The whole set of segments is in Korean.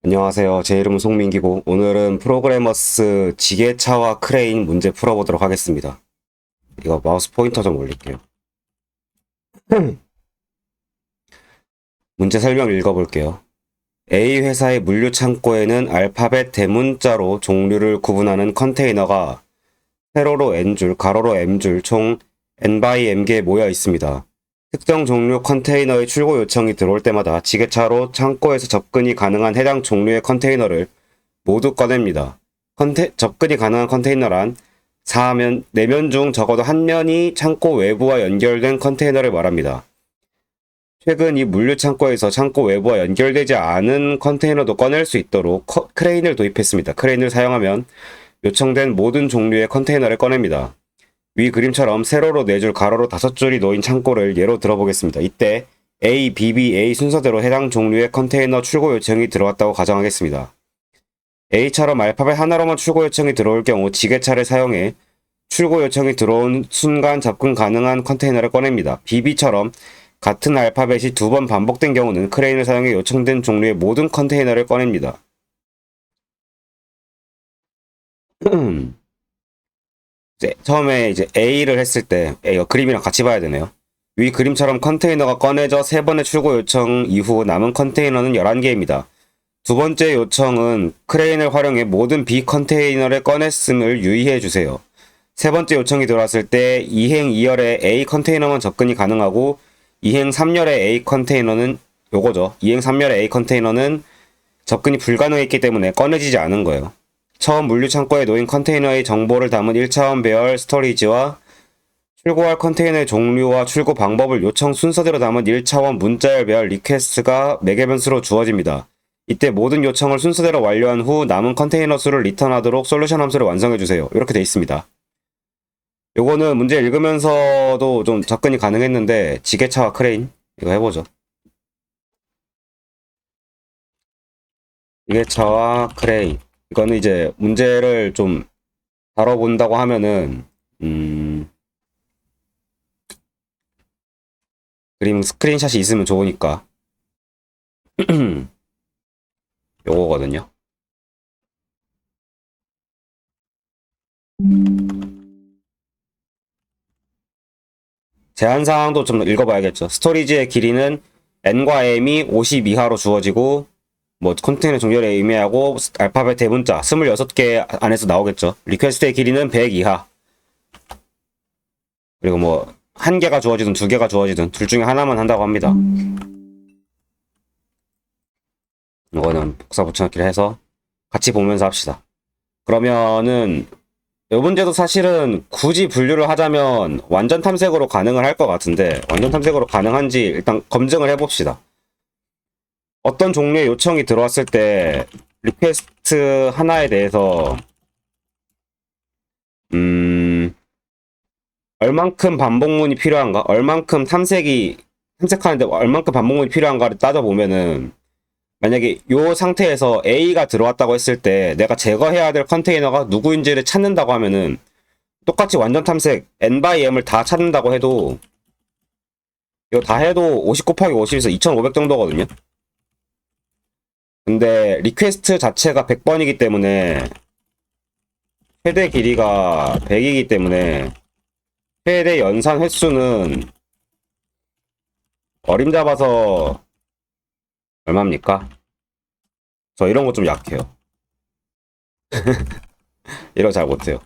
안녕하세요. 제 이름은 송민기고 오늘은 프로그래머스 지게차와 크레인 문제 풀어보도록 하겠습니다. 이거 마우스 포인터 좀 올릴게요. 문제 설명 읽어볼게요. A 회사의 물류 창고에는 알파벳 대문자로 종류를 구분하는 컨테이너가 세로로 N줄, 가로로 M줄 총 N by M개에 모여 있습니다. 특정 종류 컨테이너의 출고 요청이 들어올 때마다 지게차로 창고에서 접근이 가능한 해당 종류의 컨테이너를 모두 꺼냅니다. 접근이 가능한 컨테이너란 4면 중 적어도 한 면이 창고 외부와 연결된 컨테이너를 말합니다. 최근 이 물류 창고에서 창고 외부와 연결되지 않은 컨테이너도 꺼낼 수 있도록 크레인을 도입했습니다. 크레인을 사용하면 요청된 모든 종류의 컨테이너를 꺼냅니다. 위 그림처럼 세로로 4줄, 가로로 5줄이 놓인 창고를 예로 들어보겠습니다. 이때 A, B, B, A 순서대로 해당 종류의 컨테이너 출고 요청이 들어왔다고 가정하겠습니다. A처럼 알파벳 하나로만 출고 요청이 들어올 경우 지게차를 사용해 출고 요청이 들어온 순간 접근 가능한 컨테이너를 꺼냅니다. BB처럼 같은 알파벳이 2번 반복된 경우는 크레인을 사용해 요청된 종류의 모든 컨테이너를 꺼냅니다. 처음에 이제 A를 했을 때 그림이랑 같이 봐야 되네요. 위 그림처럼 컨테이너가 꺼내져 3번의 출고 요청 이후 남은 컨테이너는 11개입니다. 두 번째 요청은 크레인을 활용해 모든 B 컨테이너를 꺼냈음을 유의해 주세요. 세 번째 요청이 들어왔을 때 2행 2열에 A 컨테이너만 접근이 가능하고 2행 3열의 A 컨테이너는 요거죠. 2행 3열의 A 컨테이너는 접근이 불가능했기 때문에 꺼내지지 않은 거예요. 처음 물류 창고에 놓인 컨테이너의 정보를 담은 1차원 배열 스토리지와 출고할 컨테이너의 종류와 출고 방법을 요청 순서대로 담은 1차원 문자열 배열 리퀘스트가 매개 변수로 주어집니다. 이때 모든 요청을 순서대로 완료한 후 남은 컨테이너 수를 리턴하도록 솔루션 함수를 완성해주세요. 이렇게 돼 있습니다. 요거는 문제 읽으면서도 좀 접근이 가능했는데 지게차와 크레인 이거 해보죠. 지게차와 크레인 이거는 이제 문제를 좀 다뤄본다고 하면은 그림 스크린샷이 있으면 좋으니까 요거거든요. 제한사항도 좀 읽어봐야겠죠. 스토리지의 길이는 n과 m이 50 이하로 주어지고 뭐 컨테이너 종류를 의미하고 알파벳 대문자 26개 안에서 나오겠죠. 리퀘스트의 길이는 100 이하. 그리고 뭐 한 개가 주어지든 두 개가 주어지든 둘 중에 하나만 한다고 합니다. 이거는 복사 붙여넣기를 해서 같이 보면서 합시다. 그러면은 이 문제도 사실은 굳이 분류를 하자면 완전 탐색으로 가능을 할 것 같은데 완전 탐색으로 가능한지 일단 검증을 해봅시다. 어떤 종류의 요청이 들어왔을 때 리퀘스트 하나에 대해서 얼만큼 반복문이 필요한가? 얼만큼 탐색하는데 얼만큼 반복문이 필요한가를 따져보면은 만약에 이 상태에서 A가 들어왔다고 했을 때 내가 제거해야 될 컨테이너가 누구인지를 찾는다고 하면은 똑같이 완전 탐색 N by M을 다 찾는다고 해도 이거 다 해도 50 곱하기 50에서 2500 정도거든요. 근데 리퀘스트 자체가 100번이기 때문에 최대 길이가 100이기 때문에 최대 연산 횟수는 어림잡아서 얼마입니까? 저 이런 거 좀 약해요. 이런 거 잘 못해요.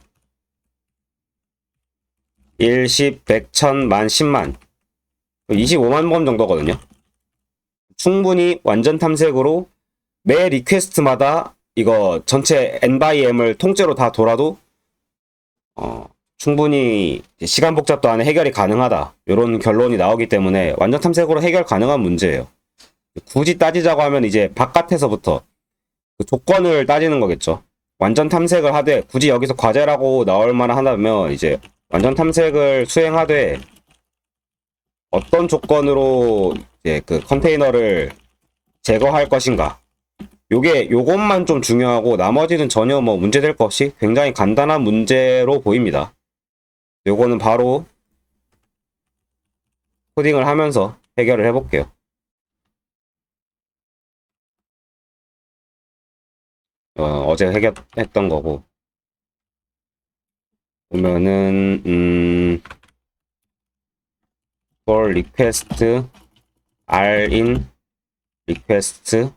1, 10, 100, 1000, 만, 10만 25만 번 정도거든요. 충분히 완전 탐색으로 매 리퀘스트마다 이거 전체 N by M을 통째로 다 돌아도 충분히 시간 복잡도 안에 해결이 가능하다. 이런 결론이 나오기 때문에 완전 탐색으로 해결 가능한 문제예요. 굳이 따지자고 하면 이제 바깥에서부터 그 조건을 따지는 거겠죠. 완전 탐색을 하되 굳이 여기서 과제라고 나올 만하다면 이제 완전 탐색을 수행하되 어떤 조건으로 이제 그 컨테이너를 제거할 것인가. 요것만 좀 중요하고 나머지는 전혀 뭐 문제될 것 없이 굉장히 간단한 문제로 보입니다. 요거는 바로 코딩을 하면서 해결을 해볼게요. 어제 해결했던 거고. 보면은 for request r in request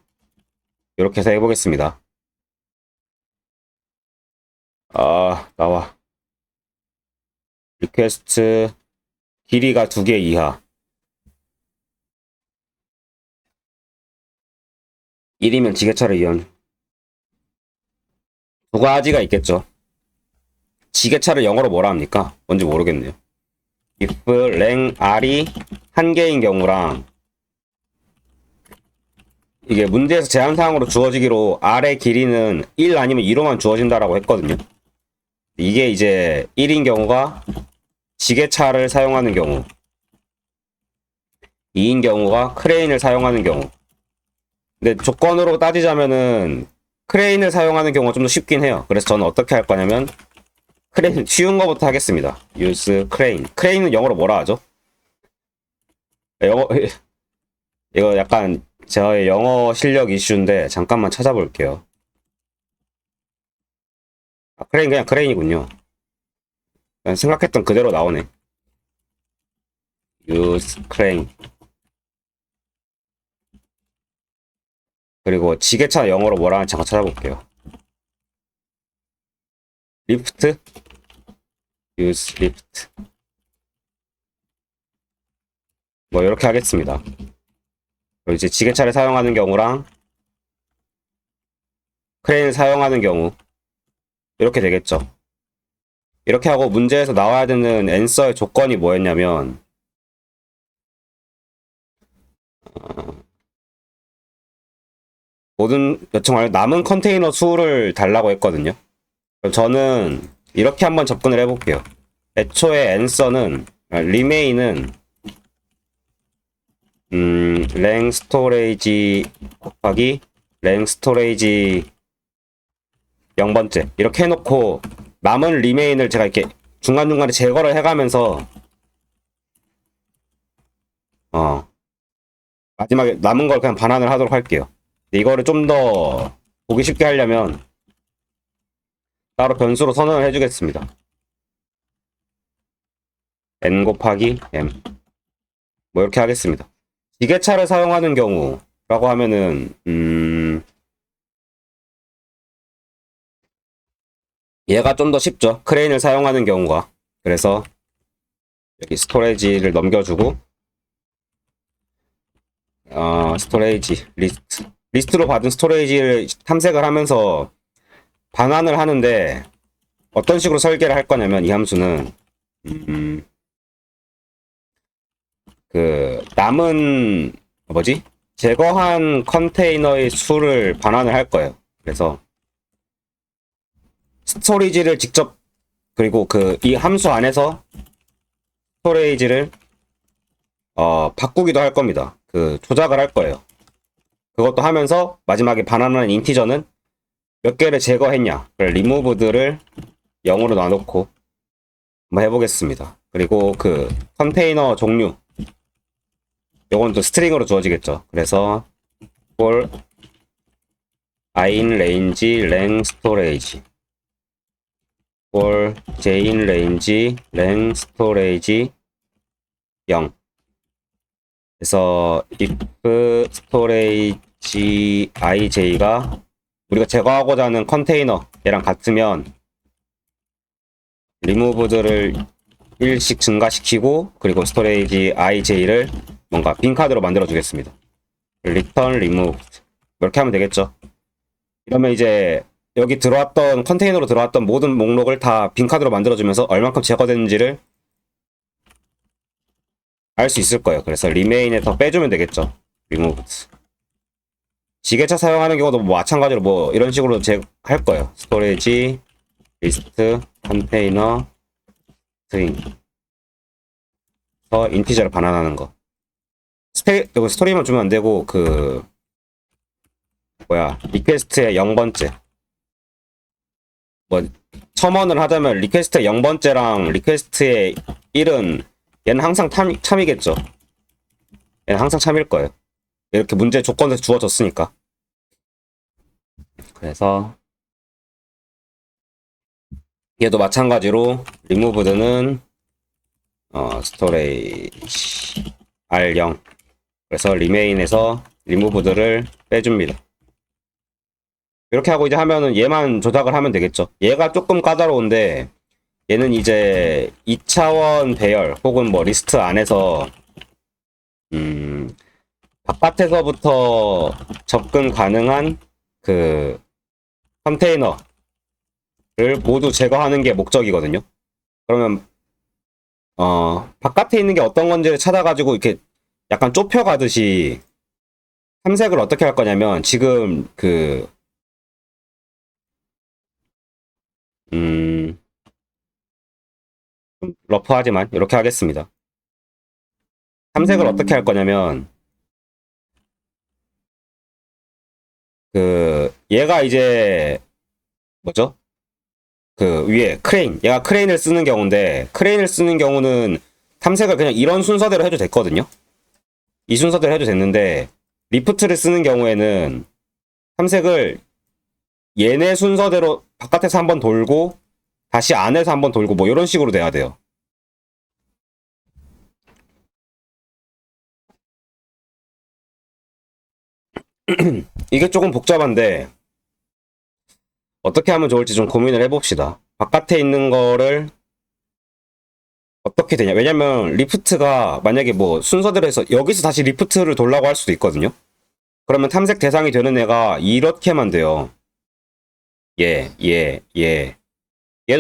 이렇게 해서 해보겠습니다. 나와. 리퀘스트 길이가 2개 이하. 1이면 지게차를 이용. 두 가지가 있겠죠. 지게차를 영어로 뭐라 합니까? 뭔지 모르겠네요. if 랭 r이 1개인 경우랑 이게 문제에서 제한사항으로 주어지기로 r의 길이는 1 아니면 2로만 주어진다라고 했거든요. 이게 이제 1인 경우가 지게차를 사용하는 경우, 2인 경우가 크레인을 사용하는 경우. 근데 조건으로 따지자면은 크레인을 사용하는 경우가 좀 더 쉽긴 해요. 그래서 저는 어떻게 할 거냐면 크레인 쉬운 거부터 하겠습니다. use crane. 크레인은 영어로 뭐라 하죠? 영어 이거 약간 저의 영어 실력 이슈인데 잠깐만 찾아볼게요. 크레인 그냥 크레인이군요. 그냥 생각했던 그대로 나오네. use crane. 그리고 지게차 영어로 뭐라 하는지 잠깐 찾아볼게요. lift, use lift. 뭐 이렇게 하겠습니다. 그리고 이제 지게차를 사용하는 경우랑 크레인을 사용하는 경우 이렇게 되겠죠. 이렇게 하고 문제에서 나와야 되는 앤서의 조건이 뭐였냐면 모든 여청 말고 남은 컨테이너 수를 달라고 했거든요. 그럼 저는 이렇게 한번 접근을 해볼게요. 애초에 앤서는 remain은 랭 스토레이지 곱하기 랭 스토레이지 0번째 이렇게 해놓고 남은 리메인을 제가 이렇게 중간중간에 제거를 해가면서 마지막에 남은 걸 그냥 반환을 하도록 할게요. 이거를 좀 더 보기 쉽게 하려면 따로 변수로 선언을 해주겠습니다. n 곱하기 m 뭐 이렇게 하겠습니다. 지게차를 사용하는 경우라고 하면은 얘가 좀 더 쉽죠. 크레인을 사용하는 경우가. 그래서 여기 스토레이지를 넘겨주고 스토레이지 리스트로 받은 스토레이지를 탐색을 하면서 반환을 하는데 어떤 식으로 설계를 할 거냐면 이 함수는 그 남은 뭐지? 제거한 컨테이너의 수를 반환을 할 거예요. 그래서 스토리지를 직접 그리고 그 이 함수 안에서 스토레이지를 바꾸기도 할 겁니다. 그 조작을 할 거예요. 그것도 하면서 마지막에 반환하는 인티저는 몇 개를 제거했냐. 리무브드를 0으로 놔놓고 한번 해보겠습니다. 그리고 그 컨테이너 종류 요건 또 스트링으로 주어지겠죠. 그래서 for i in range 랭 storage for j in range 랭 storage 0 그래서 if storage ij가 우리가 제거하고자 하는 컨테이너 얘랑 같으면 리무브드를 1씩 증가시키고 그리고 스토레이지 ij를 뭔가 빈카드로 만들어 주겠습니다. return removed 이렇게 하면 되겠죠. 이러면 이제 여기 들어왔던 컨테이너로 들어왔던 모든 목록을 다 빈카드로 만들어 주면서 얼만큼 제거됐는지를 알 수 있을 거예요. 그래서 remain에서 빼주면 되겠죠. removed. 지게차 사용하는 경우도 뭐 마찬가지로 뭐 이런 식으로 할 거예요. 스토리지 리스트 컨테이너 스트링 인티저를 반환하는 거. 여기 스토리만 주면 안 되고 그 뭐야 리퀘스트의 0번째 뭐 첨언을 하자면 리퀘스트의 0번째랑 리퀘스트의 1은 얘는 항상 참이겠죠. 얘는 항상 참일 거예요. 이렇게 문제 조건에서 주어졌으니까. 그래서 얘도 마찬가지로 리무브드는 스토레이지 R0. 그래서 리메인에서 리무브드를 빼줍니다. 이렇게 하고 이제 하면은 얘만 조작을 하면 되겠죠. 얘가 조금 까다로운데 얘는 이제 2차원 배열 혹은 뭐 리스트 안에서 바깥에서부터 접근 가능한 그 컨테이너를 모두 제거하는 게 목적이거든요. 그러면 바깥에 있는 게 어떤 건지를 찾아가지고 이렇게 약간 좁혀가듯이 탐색을 어떻게 할 거냐면 지금 좀 러프하지만 이렇게 하겠습니다. 탐색을 어떻게 할 거냐면 얘가 이제 뭐죠? 위에 크레인, 얘가 크레인을 쓰는 경우인데 크레인을 쓰는 경우는 탐색을 그냥 이런 순서대로 해도 됐거든요. 이 순서대로 해도 됐는데 리프트를 쓰는 경우에는 탐색을 얘네 순서대로 바깥에서 한번 돌고 다시 안에서 한번 돌고 뭐 이런 식으로 돼야 돼요. 이게 조금 복잡한데 어떻게 하면 좋을지 좀 고민을 해봅시다. 바깥에 있는 거를 어떻게 되냐. 왜냐면 리프트가 만약에 뭐 순서대로 해서 여기서 다시 리프트를 돌라고 할 수도 있거든요. 그러면 탐색 대상이 되는 애가 이렇게만 돼요. 얘도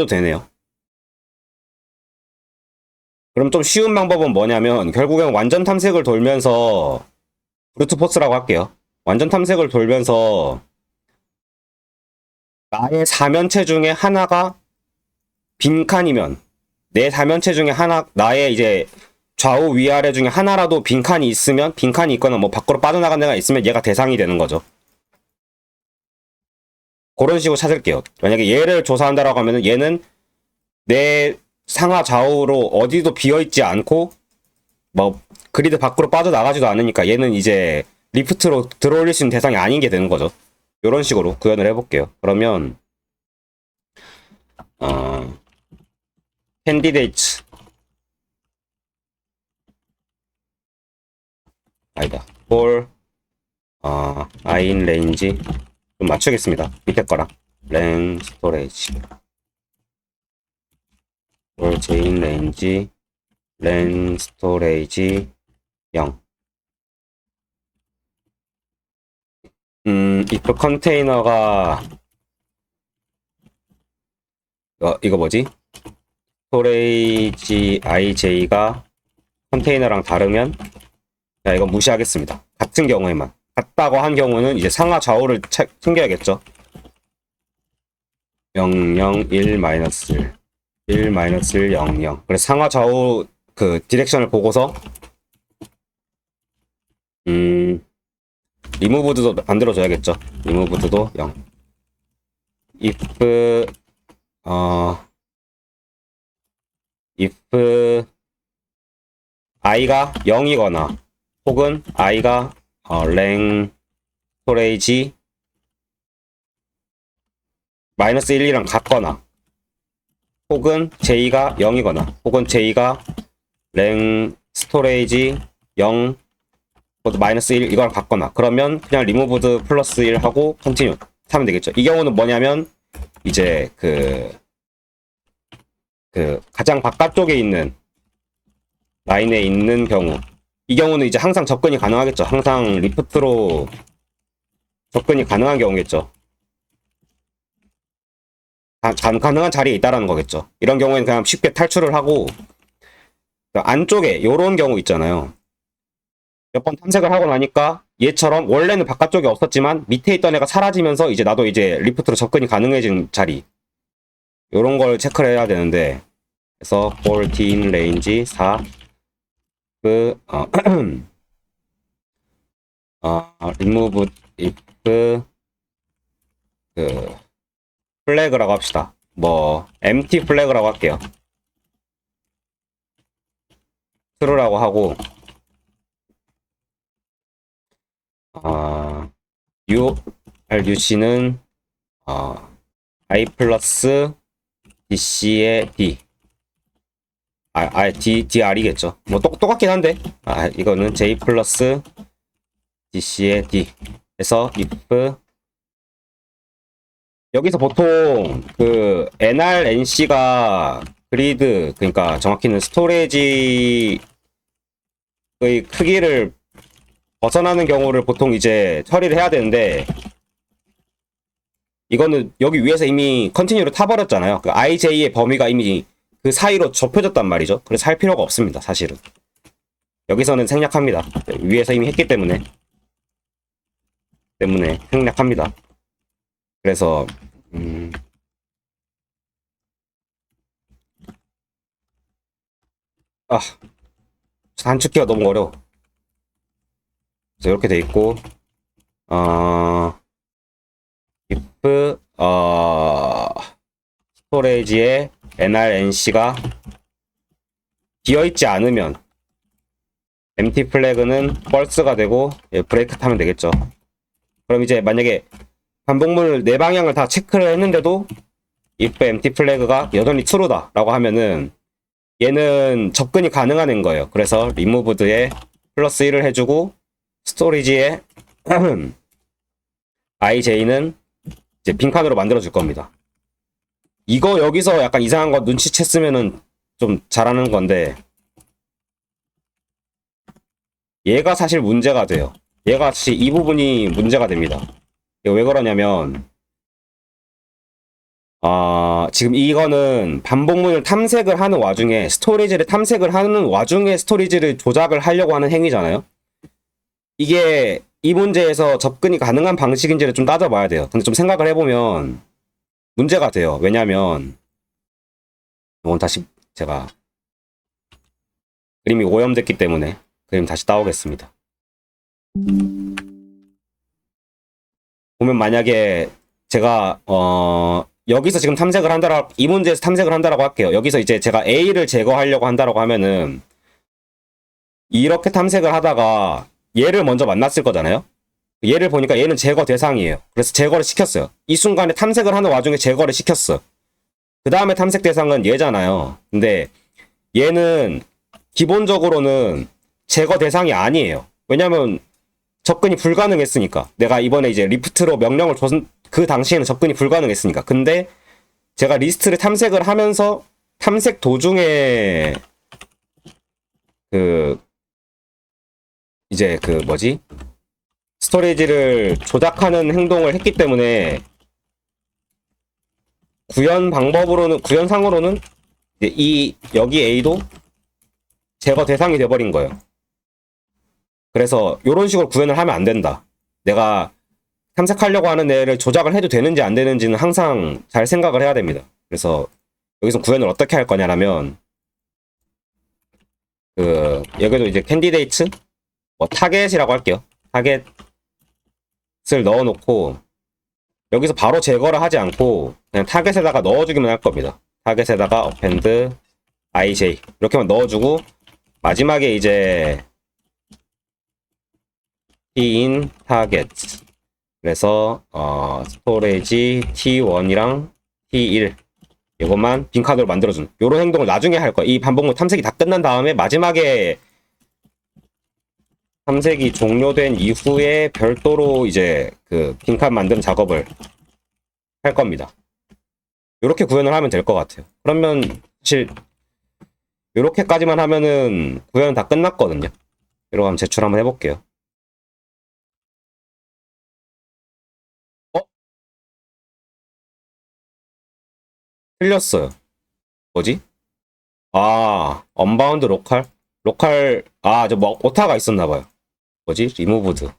되네요. 그럼 좀 쉬운 방법은 뭐냐면 결국엔 완전 탐색을 돌면서 브루트 포스라고 할게요. 완전 탐색을 돌면서 나의 사면체 중에 하나가 빈칸이면 내 사면체 중에 하나 나의 이제 좌우 위아래 중에 하나라도 빈칸이 있으면 빈칸이 있거나 뭐 밖으로 빠져나간 데가 있으면 얘가 대상이 되는 거죠. 그런 식으로 찾을게요. 만약에 얘를 조사한다라고 하면은 얘는 내 상하 좌우로 어디도 비어있지 않고 뭐 그리드 밖으로 빠져나가지도 않으니까 얘는 이제 리프트로 들어올릴 수 있는 대상이 아닌 게 되는 거죠. 이런 식으로 구현을 해볼게요. 그러면 캔디데이트 아니다 for in range 좀 맞추겠습니다. 밑에 거랑 랭 스토레이지 for in range 랭 스토레이지 0 if 컨테이너가 이거 뭐지? 스토레이지 IJ가 컨테이너랑 다르면 자 이건 무시하겠습니다. 같은 경우에만 같다고 한 경우는 이제 상하 좌우를 챙겨야겠죠. 0, 0, 1, 마이너스 1, 1, 마이너스 1, 0, 0. 그래서 상하 좌우 디렉션을 보고서 리무브드도 만들어줘야겠죠. 리무브드도 0. if if i가 0이거나 혹은 i가 랭 스토레이지 마이너스 1이랑 같거나 혹은 j가 0이거나 혹은 j가 랭 스토레이지 0 마이너스 1 이거랑 같거나 그러면 그냥 리무브드 플러스 1 하고 컨티뉴 하면 되겠죠. 이 경우는 뭐냐면 이제 가장 바깥쪽에 있는 라인에 있는 경우 이 경우는 이제 항상 접근이 가능하겠죠. 항상 리프트로 접근이 가능한 경우겠죠. 가능한 자리에 있다라는 거겠죠. 이런 경우에는 그냥 쉽게 탈출을 하고 안쪽에 요런 경우 있잖아요. 몇 번 탐색을 하고 나니까 얘처럼 원래는 바깥쪽에 없었지만 밑에 있던 애가 사라지면서 이제 나도 이제 리프트로 접근이 가능해진 자리 요런 걸 체크를 해야 되는데 그래서 14 range 4 remove if 플래그라고 합시다. 뭐 empty 플래그라고 할게요. true라고 하고 UC는 I 플러스 DC의 D. DR이겠죠. 뭐 똑같긴 한데. 이거는 J 플러스 DC의 D. 해서 if 여기서 보통 그 NRNC가 그리드, 그러니까 정확히는 스토리지의 크기를 벗어나는 경우를 보통 이제 처리를 해야 되는데, 이거는 여기 위에서 이미 컨티뉴를 타버렸잖아요. 그 IJ의 범위가 이미 그 사이로 좁혀졌단 말이죠. 그래서 할 필요가 없습니다, 사실은. 여기서는 생략합니다. 위에서 이미 했기 때문에 생략합니다. 그래서 단축키가 너무 어려워. 그래서 이렇게 돼 있고, if 스토리지에 NRNC가 비어있지 않으면 empty 플래그는 false가 되고 브레이크 타면 되겠죠. 그럼 이제 만약에 반복문을 네 방향을 다 체크를 했는데도 if empty 플래그가 여전히 true다 라고 하면은 얘는 접근이 가능한 인 거예요. 그래서 removed에 플러스 1을 해주고 스토리지에 IJ는 이제 빈칸으로 만들어 줄 겁니다. 이거 여기서 약간 이상한 거 눈치챘으면은 좀 잘하는 건데, 얘가 사실 문제가 돼요. 얘가 사실 이 부분이 문제가 됩니다. 이거 왜 그러냐면, 지금 이거는 반복문을 탐색을 하는 와중에 스토리지를 탐색을 하는 와중에 스토리지를 조작을 하려고 하는 행위잖아요. 이게 이 문제에서 접근이 가능한 방식인지를 좀 따져봐야 돼요. 근데 좀 생각을 해보면 문제가 돼요. 왜냐면 이건 다시 제가 그림이 오염됐기 때문에 그림 다시 따오겠습니다. 보면 만약에 제가 여기서 지금 탐색을 한다라고, 이 문제에서 탐색을 한다라고 할게요. 여기서 이제 제가 A를 제거하려고 한다라고 하면은 이렇게 탐색을 하다가 얘를 먼저 만났을 거잖아요. 얘를 보니까 얘는 제거 대상이에요. 그래서 제거를 시켰어요. 이 순간에 탐색을 하는 와중에 제거를 시켰어. 그 다음에 탐색 대상은 얘잖아요. 근데 얘는 기본적으로는 제거 대상이 아니에요. 왜냐면 접근이 불가능했으니까. 내가 이번에 이제 리프트로 명령을 줬, 그 당시에는 접근이 불가능했으니까. 근데 제가 리스트를 탐색을 하면서 탐색 도중에 이제 스토리지를 조작하는 행동을 했기 때문에 구현상으로는 이제 여기 A도 제거 대상이 돼버린 거예요. 그래서 이런 식으로 구현을 하면 안 된다. 내가 탐색하려고 하는 애를 조작을 해도 되는지 안 되는지는 항상 잘 생각을 해야 됩니다. 그래서 여기서 구현을 어떻게 할 거냐면, 여기도 이제 캔디데이트 타겟이라고 할게요. 타겟을 넣어놓고 여기서 바로 제거를 하지 않고 그냥 타겟에다가 넣어주기만 할 겁니다. 타겟에다가 append ij 이렇게만 넣어주고 마지막에 이제 in target, 그래서 스토리지 t1이랑 t1 이것만 빈칸으로 만들어준 요런 행동을 나중에 할 거예요. 이 반복문 탐색이 다 끝난 다음에 마지막에 탐색이 종료된 이후에 별도로 이제 그 빈칸 만드는 작업을 할 겁니다. 이렇게 구현을 하면 될 것 같아요. 그러면 사실 이렇게까지만 하면은 구현 다 끝났거든요. 이러고 한번 제출 한번 해볼게요. 틀렸어요. 뭐지? 언바운드 로컬? 저 뭐 오타가 있었나봐요. 뭐지? 리무브드.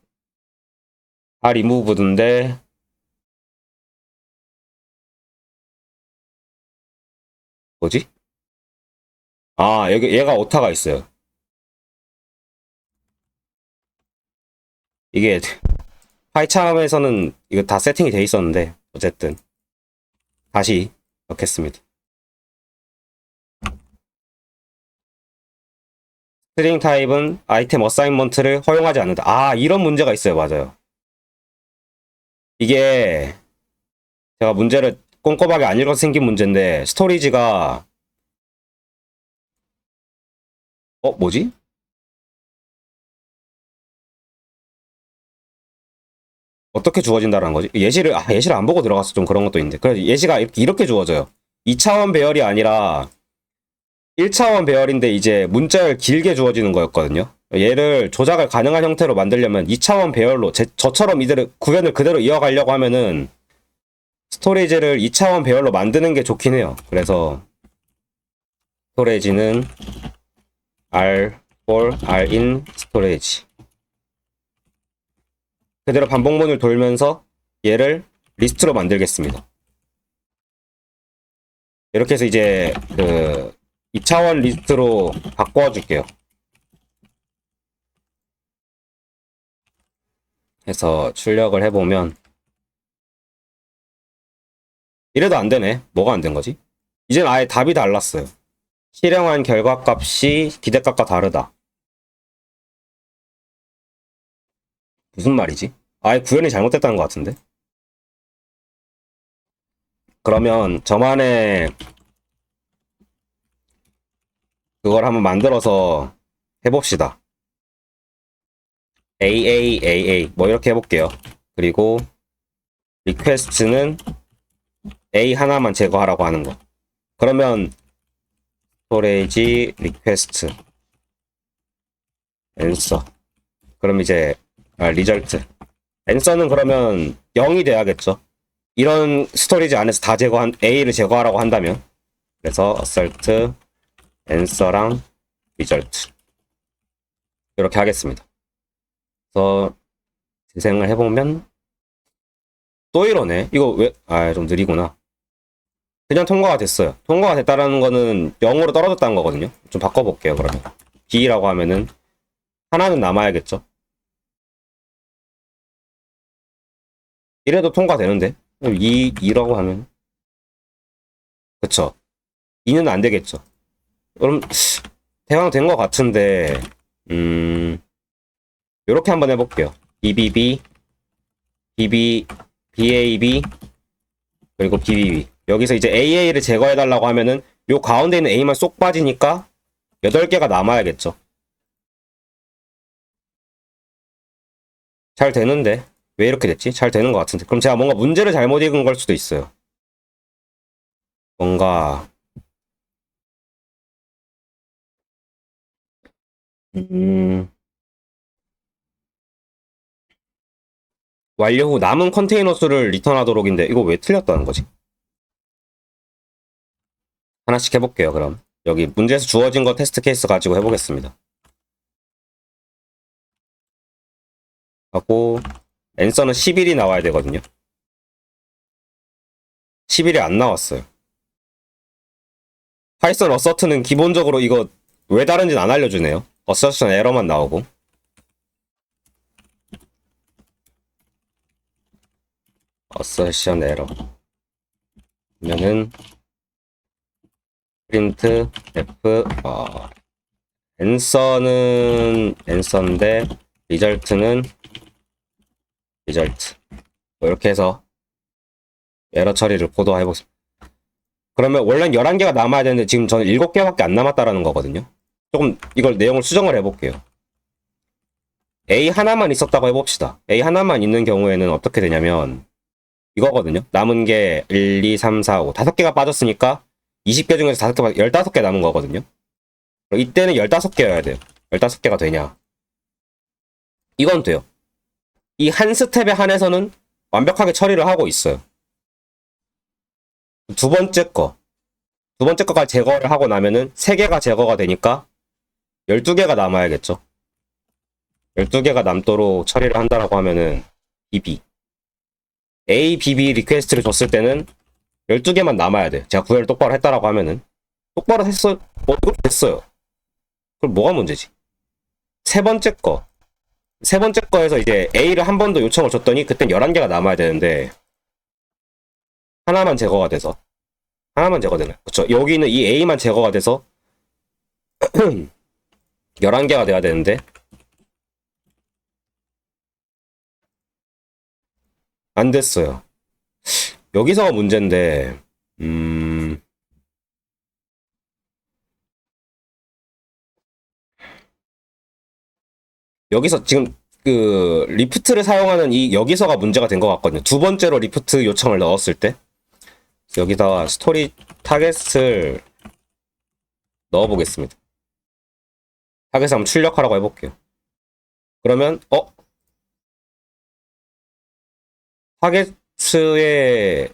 리무브드인데 뭐지? 여기 얘가 오타가 있어요. 이게 파이참에서는 이거 다 세팅이 돼 있었는데 어쨌든 다시 넣겠습니다. 스트링 타입은 아이템 어사인먼트를 허용하지 않는다. 이런 문제가 있어요. 맞아요. 이게 제가 문제를 꼼꼼하게 안 읽어서 생긴 문제인데 스토리지가 뭐지? 어떻게 주어진다는 거지? 예시를 안 보고 들어가서 좀 그런 것도 있는데. 그래서 예시가 이렇게 주어져요. 2차원 배열이 아니라 1차원 배열인데 이제 문자열 길게 주어지는 거였거든요. 얘를 조작을 가능한 형태로 만들려면 2차원 배열로 저처럼 이대로 구현을 그대로 이어가려고 하면은 스토리지를 2차원 배열로 만드는 게 좋긴 해요. 그래서 스토리지는 R for R in 스토리지. 그대로 반복문을 돌면서 얘를 리스트로 만들겠습니다. 이렇게 해서 이제 그 2차원 리스트로 바꿔줄게요. 해서 출력을 해보면 이래도 안 되네. 뭐가 안 된 거지? 이젠 아예 답이 달랐어요. 실행한 결과값이 기대값과 다르다. 무슨 말이지? 아예 구현이 잘못됐다는 것 같은데? 그러면 저만의 그걸 한번 만들어서 해봅시다. AAAA 뭐 이렇게 해볼게요. 그리고 리퀘스트는 A 하나만 제거하라고 하는 거. 그러면 스토레이지 리퀘스트 앤서. 그럼 이제 리절트. 앤서는 그러면 0이 돼야겠죠. 이런 스토리지 안에서 다 A를 제거하라고 한다면. 그래서 assert 앤서랑 리절트 이렇게 하겠습니다. 그래서 재생을 해보면 또 이러네. 이거 왜? 좀 느리구나. 그냥 통과가 됐어요. 통과가 됐다라는 거는 0으로 떨어졌다는 거거든요. 좀 바꿔볼게요. 그러면 B라고 하면은 하나는 남아야겠죠. 이래도 통과되는데 2라고 하면 그쵸. 2는 안 되겠죠. 그럼 대강 된 것 같은데 요렇게 한번 해볼게요. BBB BB BAB 그리고 BBB 여기서 이제 AA를 제거해달라고 하면은 요 가운데 있는 A만 쏙 빠지니까 8개가 남아야겠죠. 잘 되는데 왜 이렇게 됐지? 잘 되는 것 같은데. 그럼 제가 뭔가 문제를 잘못 읽은 걸 수도 있어요. 뭔가 완료 후 남은 컨테이너 수를 리턴하도록인데 이거 왜 틀렸다는 거지? 하나씩 해볼게요. 그럼 여기 문제에서 주어진 거 테스트 케이스 가지고 해보겠습니다. 하고 앤서는 11이 나와야 되거든요. 11이 안 나왔어요. 파이썬 어서트는 기본적으로 이거 왜 다른지는 안 알려주네요. 어서션 에러만 나오고. 어서션 에러. 그러면은 프린트 f 앤서는 앤서인데 리절트는 리절트. 뭐 이렇게 해서 에러 처리를 보도해보겠습니다. 그러면 원래는 11개가 남아야 되는데 지금 저는 7개밖에 안 남았다라는 거거든요. 조금 이걸 내용을 수정을 해볼게요. A 하나만 있었다고 해봅시다. A 하나만 있는 경우에는 어떻게 되냐면 이거거든요. 남은 게 1, 2, 3, 4, 5 5개가 빠졌으니까 20개 중에서 5개, 15개 남은 거거든요. 이때는 15개여야 돼요. 15개가 되냐. 이건 돼요. 이 한 스텝에 한해서는 완벽하게 처리를 하고 있어요. 두 번째 거까지 제거를 하고 나면은 3개가 제거가 되니까 12개가 남아야겠죠. 12개가 남도록 처리를 한다라고 하면은 BB A, BB 리퀘스트를 줬을 때는 12개만 남아야 돼. 제가 구현을 똑바로 했다라고 하면은 똑바로 했어. 이거 됐어요. 그럼 뭐가 문제지? 세 번째 거에서 이제 A를 한 번 더 요청을 줬더니 그땐 11개가 남아야 되는데 하나만 제거가 돼서 하나만 제거되네. 그쵸? 여기는 이 A만 제거가 돼서 11개가 돼야 되는데 안 됐어요. 여기서가 문제인데, 여기서 지금 리프트를 사용하는 여기서가 문제가 된 것 같거든요. 두 번째로 리프트 요청을 넣었을 때. 여기다가 스토리 타겟을 넣어보겠습니다. 타겟을 한번 출력하라고 해볼게요. 그러면, 타겟에,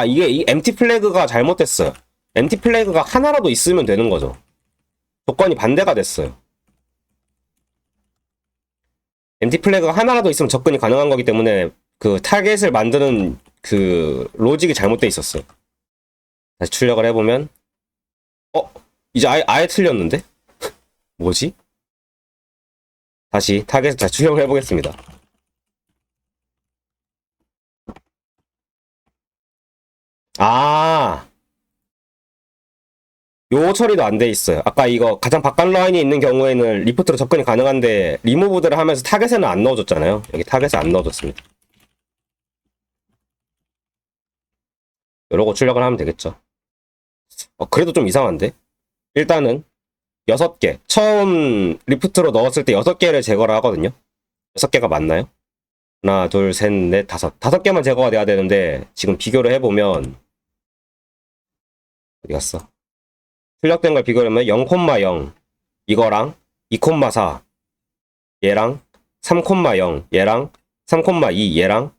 이게 이 empty 플래그가 잘못됐어요. empty 플래그가 하나라도 있으면 되는 거죠. 조건이 반대가 됐어요. empty 플래그가 하나라도 있으면 접근이 가능한 거기 때문에 그 타겟을 만드는 그 로직이 잘못돼 있었어요. 다시 출력을 해보면 이제 아예 틀렸는데? 뭐지? 다시 타겟을 다시 출력을 해보겠습니다. 요 처리도 안 돼 있어요. 아까 이거 가장 바깥 라인이 있는 경우에는 리프트로 접근이 가능한데 리무브들을 하면서 타겟에는 안 넣어줬잖아요. 여기 타겟에 안 넣어줬습니다. 이러고 출력을 하면 되겠죠. 그래도 좀 이상한데? 일단은 6개. 처음 리프트로 넣었을 때 6개를 제거를 하거든요. 6개가 맞나요? 하나, 둘, 셋, 넷, 다섯. 5개만 제거가 돼야 되는데 지금 비교를 해보면 어디 갔어? 출력된 걸 비교를 하면 0,0 이거랑 2,4 얘랑 3,0 얘랑 3,2 얘랑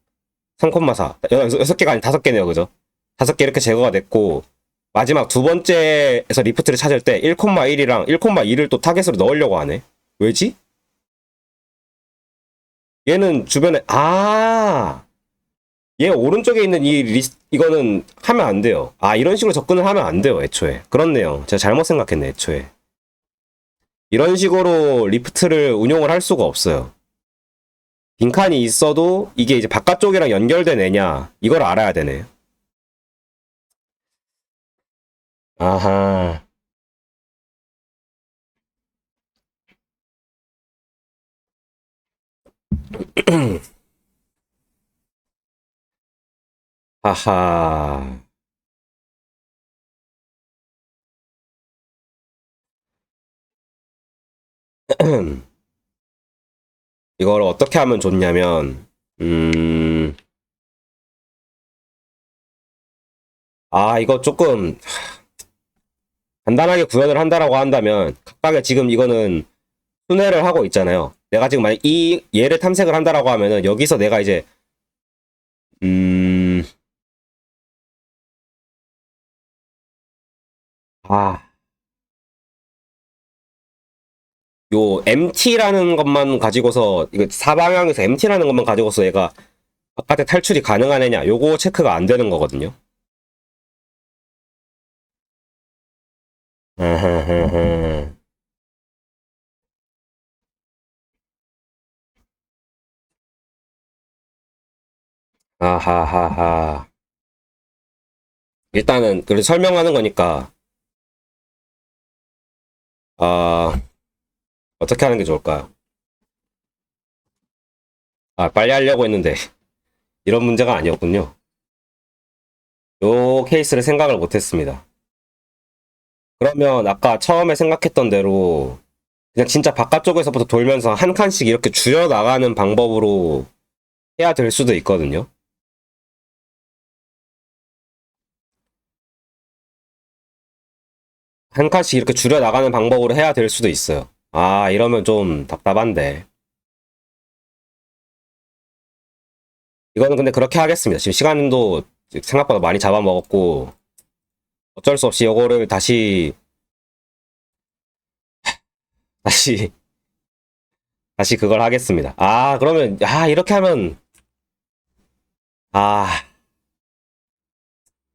3,4 6개가 아니 5개네요. 그죠? 5개 이렇게 제거가 됐고 마지막 두 번째에서 리프트를 찾을 때 1,1이랑 1,2를 또 타겟으로 넣으려고 하네. 왜지? 얘는 주변에 얘 오른쪽에 있는 이거는 하면 안 돼요. 이런 식으로 접근을 하면 안 돼요. 애초에. 그렇네요. 제가 잘못 생각했네. 애초에. 이런 식으로 리프트를 운용을 할 수가 없어요. 빈칸이 있어도 이게 이제 바깥쪽이랑 연결된 애냐 이걸 알아야 되네. 아하. 하하. 이걸 어떻게 하면 좋냐면, 이거 조금 간단하게 구현을 한다라고 한다면, 각각의 지금 이거는 순회를 하고 있잖아요. 내가 지금 만약 얘를 탐색을 한다라고 하면은, 여기서 내가 이제, 음, 요 MT라는 것만 가지고서 이거 사방향에서 MT라는 것만 가지고서 얘가 바깥에 탈출이 가능한 애냐 요거 체크가 안 되는 거거든요. 아하하하. 일단은 그래 설명하는 거니까 어떻게 하는 게 좋을까요? 빨리 하려고 했는데 이런 문제가 아니었군요. 요 케이스를 생각을 못했습니다. 그러면 아까 처음에 생각했던 대로 그냥 진짜 바깥쪽에서부터 돌면서 한 칸씩 이렇게 줄여 나가는 방법으로 해야 될 수도 있거든요. 한 칸씩 이렇게 줄여 나가는 방법으로 해야 될 수도 있어요. 이러면 좀 답답한데. 이거는 근데 그렇게 하겠습니다. 지금 시간도 생각보다 많이 잡아먹었고, 어쩔 수 없이 이거를 다시, 다시 그걸 하겠습니다. 그러면, 이렇게 하면,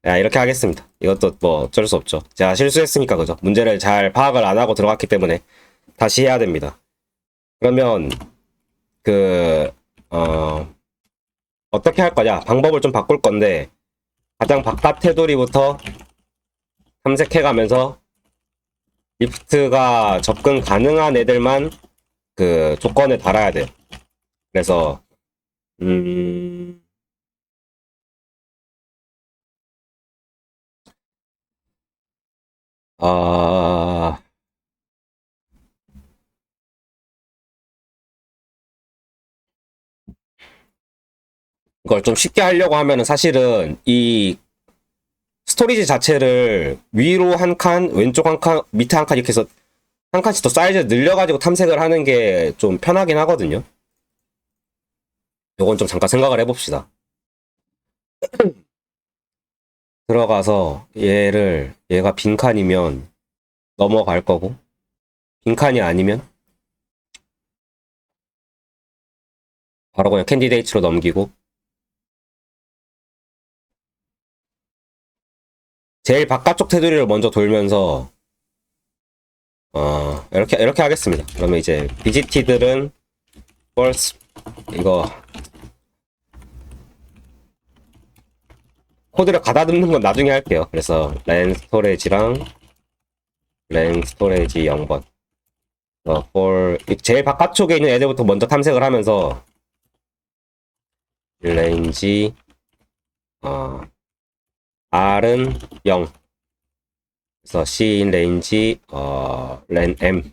이렇게 하겠습니다. 이것도 뭐 어쩔 수 없죠. 제가 실수했으니까, 그죠? 문제를 잘 파악을 안 하고 들어갔기 때문에 다시 해야 됩니다. 그러면, 그, 어떻게 할 거냐? 방법을 좀 바꿀 건데, 가장 바깥 테두리부터 탐색해가면서 리프트가 접근 가능한 애들만 그 조건에 달아야 돼요. 그래서 아 이걸 좀 쉽게 하려고 하면은 사실은 이 스토리지 자체를 위로 한 칸, 왼쪽 한 칸, 밑에 한 칸 이렇게 해서 한 칸씩 더 사이즈 늘려가지고 탐색을 하는 게 좀 편하긴 하거든요. 요건 좀 잠깐 생각을 해봅시다. 들어가서 얘가 빈칸이면 넘어갈 거고, 빈칸이 아니면 바로 그냥 캔디데이트로 넘기고, 제일 바깥쪽 테두리를 먼저 돌면서 이렇게 하겠습니다. 그러면 이제 비지티들은 first 이거 코드를 가다듬는 건 나중에 할게요. 그래서 len 스토리지랑 len 스토리지 0번 for 제일 바깥쪽에 있는 애들부터 먼저 탐색을 하면서 range r은 0 그래서 c인 range len m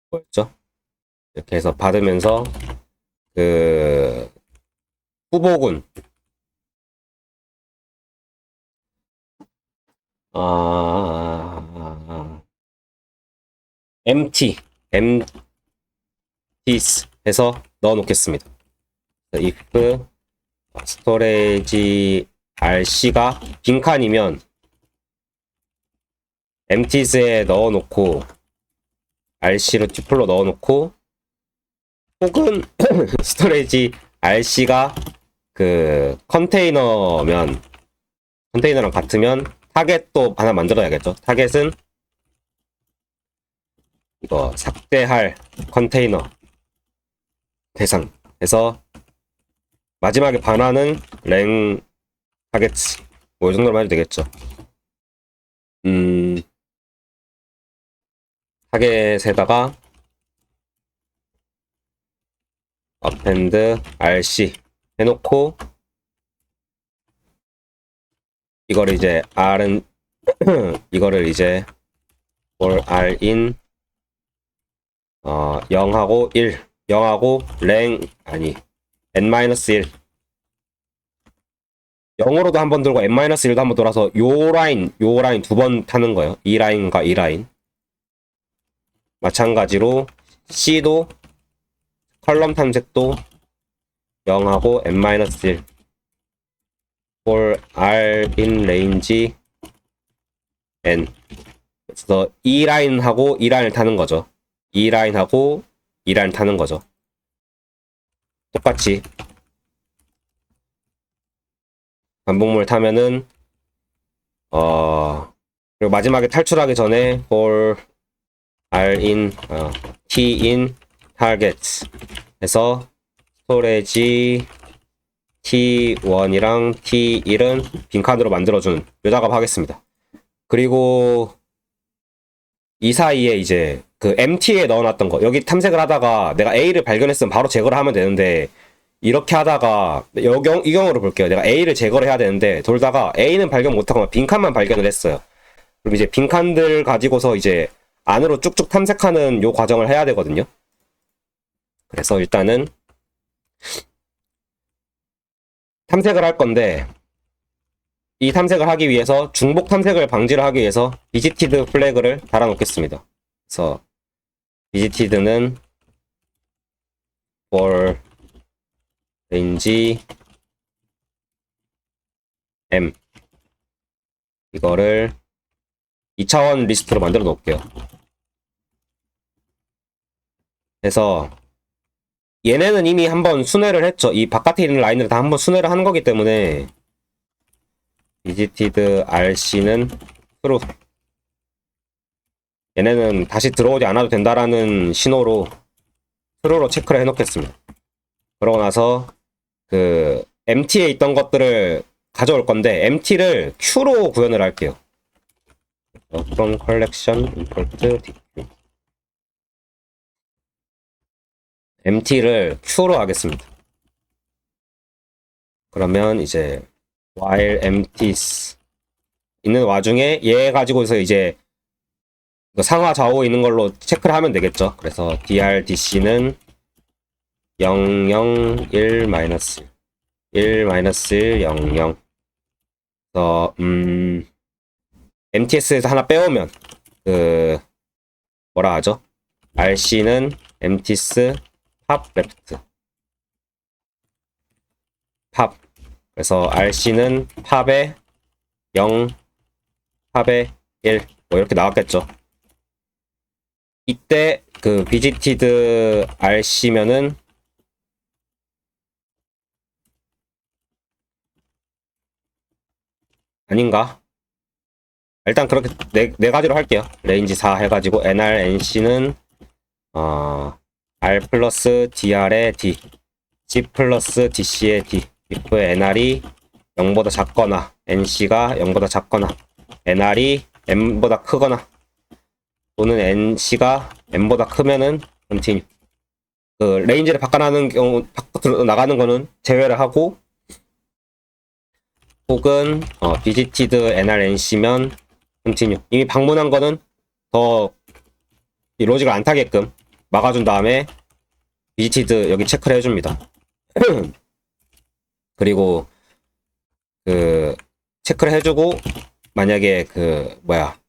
뭐였죠? 이렇게 해서 받으면서 그 후보군 empty empties 해서 넣어 놓겠습니다. if storage rc가 빈칸이면 empties에 넣어 놓고 rc로 튜플로 넣어 놓고 혹은 storage rc가 그 컨테이너면 컨테이너랑 같으면 타겟도 하나 만들어야겠죠. 타겟은 이거 삭제할 컨테이너 대상 해서 마지막에 반환은 랭 타겟 뭐 이 정도로만 해도 되겠죠. 타겟에다가 append rc 해놓고 이거를 이제 r은 이거를 이제 for r인 0하고 1 0하고 랭 아니 n-1 0으로도 한번 돌고 n-1도 한번 돌아서 요 라인 두 번 타는 거예요. 이 라인과 이 라인 마찬가지로 C도 컬럼 탐색도 0하고 n-1 for r in range n 그래서 이 라인하고 이 라인을 타는 거죠. 이 라인하고 이 라인 타는 거죠. 똑같이 반복물 타면은 그리고 마지막에 탈출하기 전에 for r in t in targets 해서 스토리지 t1이랑 t1은 빈칸으로 만들어준 요 작업 하겠습니다. 그리고 이 사이에 이제 그 empty에 넣어놨던 거 여기 탐색을 하다가 내가 A를 발견했으면 바로 제거를 하면 되는데 이렇게 하다가 이 경우로 볼게요. 내가 A를 제거를 해야 되는데 돌다가 A는 발견 못하고 빈칸만 발견을 했어요. 그럼 이제 빈칸들 가지고서 이제 안으로 쭉쭉 탐색하는 요 과정을 해야 되거든요. 그래서 일단은 탐색을 할 건데 이 탐색을 하기 위해서 중복 탐색을 방지를 하기 위해서 visited 플래그를 달아 놓겠습니다. 그래서 visited는 for range m 이거를 2차원 리스트로 만들어 놓을게요. 그래서 얘네는 이미 한번 순회를 했죠. 이 바깥에 있는 라인을 다 한번 순회를 한 거기 때문에 visited rc는 true 얘네는 다시 들어오지 않아도 된다라는 신호로 true로 체크를 해놓겠습니다. 그러고 나서 그 empty에 있던 것들을 가져올 건데 empty를 q로 구현을 할게요. from collection import dq MT를 Q로 하겠습니다. 그러면 이제 while empties 있는 와중에 얘 가지고서 이제 상하 좌우에 있는 걸로 체크를 하면 되겠죠. 그래서 DRDC는 0, 0, 1, 마이너스 1, 마이너스 1, 0, 0. 그래서 MTS에서 하나 빼오면 그 뭐라 하죠? RC는 MTS 팝 레프트 팝. 그래서 RC는 팝에 0, 팝에 1. 뭐 이렇게 나왔겠죠. 이때 그 visited RC면은 아닌가? 일단 그렇게 네 가지로 할게요. 레인지 4 해가지고 NRNC는 R 플러스 DR의 D, G 플러스 DC의 D, if NR이 0보다 작거나 NC가 0보다 작거나 NR이 M보다 크거나 또는 NC가 M보다 크면은 continue. 그 레인지를 바꿔나가는 경우 바꿔 나가는 거는 제외를 하고 혹은 visited NRNC면 continue. 이미 방문한 거는 더 이 로직을 안 타게끔 막아준 다음에 visited 여기 체크를 해줍니다. 그리고 그 체크를 해주고 만약에 그 뭐야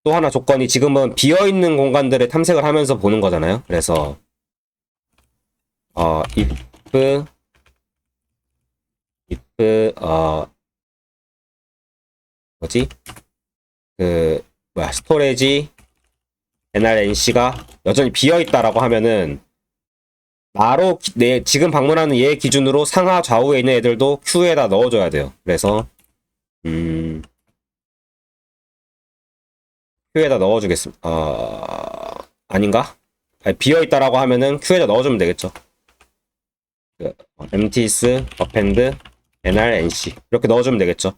또 하나 조건이 지금은 비어있는 공간들을 탐색을 하면서 보는 거잖아요. 그래서 if 뭐지 그 뭐야 스토리지 NRNC가 여전히 비어있다라고 하면은 나로 지금 방문하는 얘 기준으로 상하 좌우에 있는 애들도 Q에다 넣어줘야 돼요. 그래서 Q에다 넣어주겠습니다. 아닌가? 아니, 비어있다라고 하면은 Q에다 넣어주면 되겠죠. 그, MTS, append, NRNC 이렇게 넣어주면 되겠죠.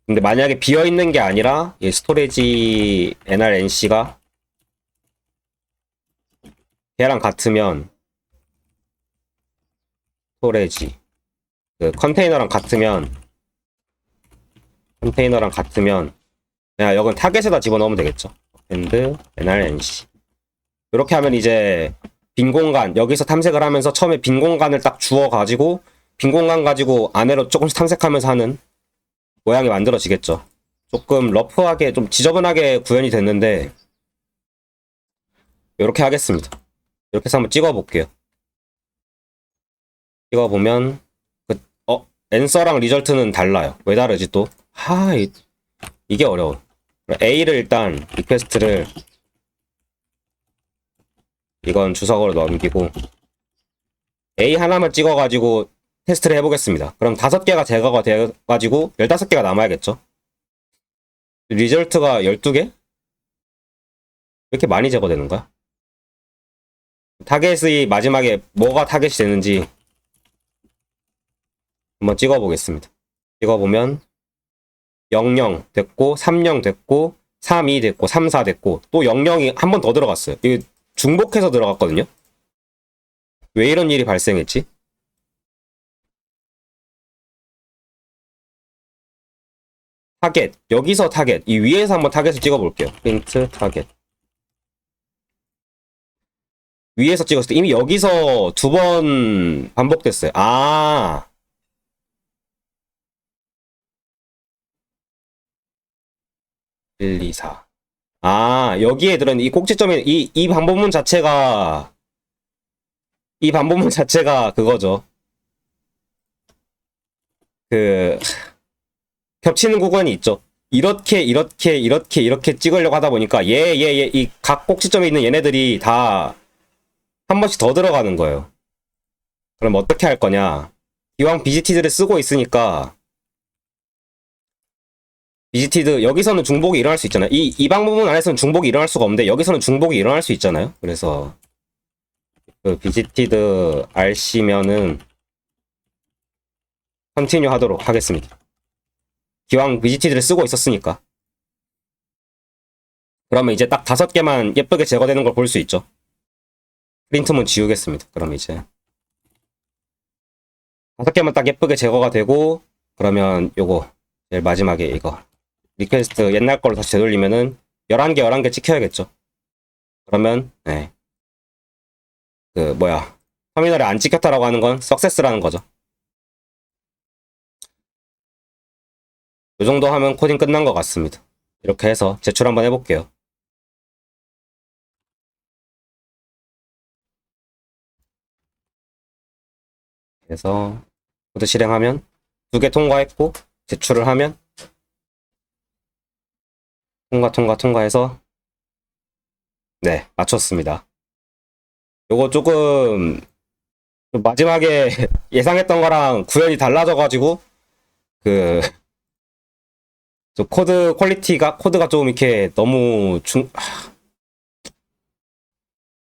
근데 만약에 비어있는 게 아니라 이 스토리지 NRNC가 걔랑 같으면 스토리지 그 컨테이너랑 같으면 그냥 여긴 타겟에다 집어넣으면 되겠죠. append, NRNC 이렇게 하면 이제 빈 공간 여기서 탐색을 하면서 처음에 빈 공간을 딱 주워 가지고 빈 공간 가지고 안으로 조금씩 탐색하면서 하는 모양이 만들어지겠죠. 조금 러프하게 좀 지저분하게 구현이 됐는데 이렇게 하겠습니다. 이렇게 해서 한번 찍어볼게요. 찍어보면 앤서랑 리절트는 달라요. 왜 다르지 또? 이게 어려워. A를 일단 리퀘스트를 이건 주석으로 넘기고 A 하나만 찍어가지고 테스트를 해보겠습니다. 그럼 5개가 제거가 돼가지고 15개가 남아야겠죠. 리절트가 12개? 왜 이렇게 많이 제거되는 거야? 타겟이 마지막에 뭐가 타겟이 되는지 한번 찍어보겠습니다. 찍어보면 00 됐고 30 됐고 32 됐고 34 됐고 또 00이 한 번 더 들어갔어요. 이거 중복해서 들어갔거든요. 왜 이런 일이 발생했지? 타겟 여기서 타겟 이 위에서 한번 타겟을 찍어볼게요. 프린트 타겟 위에서 찍었을 때 이미 여기서 2번 반복됐어요. 1, 2, 4. 여기에 들은 이 꼭지점에 이 반복문 자체가 그거죠. 그 겹치는 구간이 있죠. 이렇게 찍으려고 하다 보니까 이 각 꼭지점에 있는 얘네들이 다 한 번씩 더 들어가는 거예요. 그럼 어떻게 할 거냐? 이왕 비지티드를 쓰고 있으니까 비지티드 여기서는 중복이 일어날 수 있잖아요. 이 방법은 안에서는 중복이 일어날 수가 없는데 여기서는 중복이 일어날 수 있잖아요. 그래서 그 비지티드 RC면은 컨티뉴 하도록 하겠습니다. 기왕 비지티드를 쓰고 있었으니까. 그러면 이제 딱 5개만 예쁘게 제거되는 걸 볼 수 있죠. 프린트문 지우겠습니다. 그럼 이제 5개만 딱 예쁘게 제거가 되고, 그러면 요거 제일 마지막에 이거 리퀘스트 옛날 걸로 다시 되돌리면은 11개 찍혀야겠죠. 그러면 네. 그 뭐야, 터미널에 안 찍혔다라고 하는 건 석세스라는 거죠. 이 정도 하면 코딩 끝난 것 같습니다. 이렇게 해서 제출 한번 해볼게요. 그래서 코드 실행하면 2개 통과했고, 제출을 하면 통과해서 네, 맞췄습니다. 요거 조금 마지막에 예상했던 거랑 구현이 달라져가지고 그 코드 퀄리티가, 코드가 좀 이렇게 너무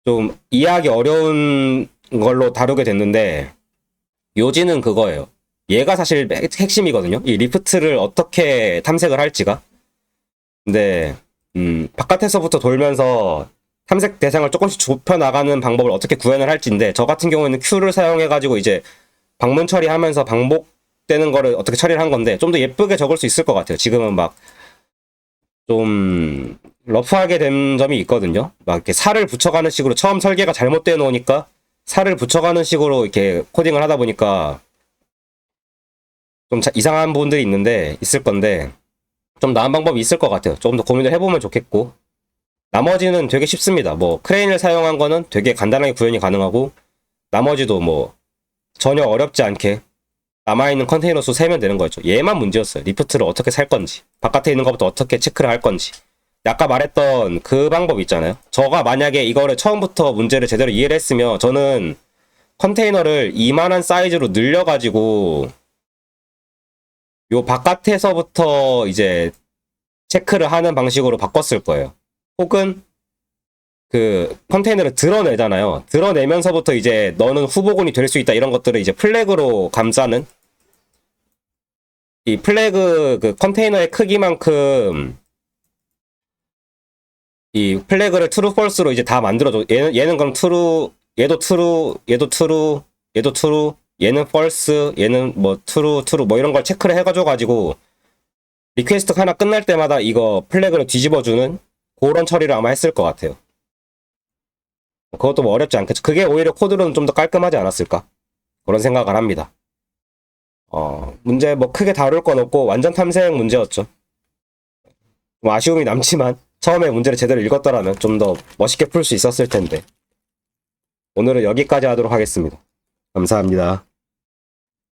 좀 이해하기 어려운 걸로 다루게 됐는데, 요지는 그거예요. 얘가 사실 핵심이거든요. 이 리프트를 어떻게 탐색을 할지가. 근데 바깥에서부터 돌면서 탐색 대상을 조금씩 좁혀 나가는 방법을 어떻게 구현을 할지인데, 저 같은 경우에는 Q를 사용해 가지고 이제 방문 처리하면서 반복되는 거를 어떻게 처리를 한 건데, 좀 더 예쁘게 적을 수 있을 것 같아요. 지금은 막 좀 러프하게 된 점이 있거든요. 막 이렇게 살을 붙여가는 식으로 처음 설계가 잘못되어 놓으니까 살을 붙여가는 식으로 이렇게 코딩을 하다 보니까 좀 이상한 부분들이 있을 건데, 좀 나은 방법이 있을 것 같아요. 조금 더 고민을 해보면 좋겠고, 나머지는 되게 쉽습니다. 뭐 크레인을 사용한 거는 되게 간단하게 구현이 가능하고, 나머지도 뭐 전혀 어렵지 않게 남아있는 컨테이너 수 세면 되는 거였죠. 얘만 문제였어요. 리프트를 어떻게 살 건지, 바깥에 있는 것부터 어떻게 체크를 할 건지. 아까 말했던 그 방법 있잖아요. 저가 만약에 이거를 처음부터 문제를 제대로 이해를 했으면, 저는 컨테이너를 이만한 사이즈로 늘려가지고 요 바깥에서부터 이제 체크를 하는 방식으로 바꿨을 거예요. 혹은 그 컨테이너를 드러내잖아요. 드러내면서부터 이제 너는 후보군이 될 수 있다, 이런 것들을 이제 플래그로 감싸는, 이 플래그 그 컨테이너의 크기만큼 이 플래그를 트루 펄스로 이제 다 만들어줘. 얘는 그럼 트루, 얘도 트루, 얘도 트루, 얘도 트루, 얘는 펄스, 얘는 뭐 트루 뭐 이런 걸 체크를 해가지고 리퀘스트 하나 끝날 때마다 이거 플래그를 뒤집어주는 그런 처리를 아마 했을 것 같아요. 그것도 뭐 어렵지 않겠죠. 그게 오히려 코드로는 좀 더 깔끔하지 않았을까, 그런 생각을 합니다. 문제 뭐 크게 다룰 건 없고 완전 탐색 문제였죠. 뭐 아쉬움이 남지만 처음에 문제를 제대로 읽었더라면 좀 더 멋있게 풀 수 있었을 텐데. 오늘은 여기까지 하도록 하겠습니다. 감사합니다.